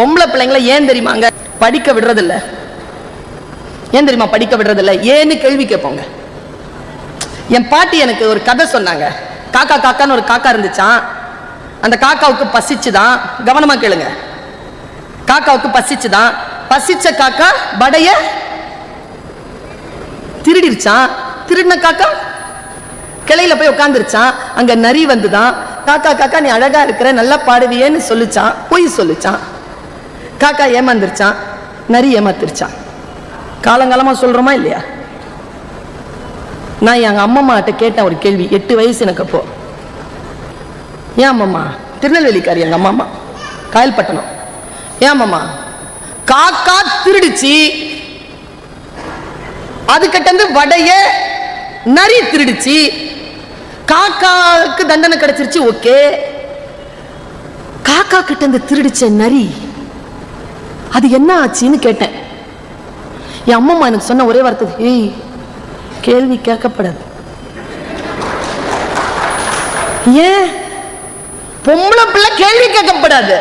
பொம்பளை பிள்ளைங்களை ஏன் தெரியுமாங்க படிக்க விடுறதில்ல? ஏன் தெரியுமா படிக்க விடுறதில்ல? ஏன்னு கேள்வி கேட்போங்க. என் பாட்டி எனக்கு ஒரு கதை சொன்னாங்க. காக்கா காக்கான்னு ஒரு காக்கா இருந்துச்சான். அந்த காக்காவுக்கு பசிச்சுதான். கவனமா கேளுங்க. காக்காவுக்கு பசிச்சுதான். பசிச்ச காக்கா வடைய திருடிருச்சான். திருடின காக்கா கிளையில போய் உட்காந்துருச்சான். அங்க நரி வந்துதான். காக்கா காக்கா நீ அழகா இருக்கிற, நல்லா பாடுவியேன்னு சொல்லிச்சான். பொய் சொல்லிச்சான். காக்கா ஏமாந்துருச்சான். நரி ஏமாத்திருச்சான். காலங்காலமா சொல்றோமா இல்லையா? நான் எங்க அம்மம்மா கிட்ட கேட்டேன் ஒரு கேள்வி. 8 வயசு எனக்கு அப்போ. ஏன் அம்மம்மா, திருநெல்வேலிக்காரி எங்க அம்மா, காயல்பட்டணம். ஏன் அம்மம்மா, காக்கா திருடிச்சு, அதுக்கிட்ட வடைய நரி திருடிச்சு, காக்காவுக்கு தண்டனை கிடைச்சிருச்சு, ஓகே. காக்கா கிட்ட இருந்து திருடிச்ச நரி அது என்ன ஆச்சுன்னு கேட்டேன். என் அம்மம்மா எனக்கு சொன்ன ஒரே வார்த்தை, ஏய் கேள்வி கேட்கப்படாது. ஏன்? பொம்பளை பிள்ளை கேள்வி கேட்கப்படாது.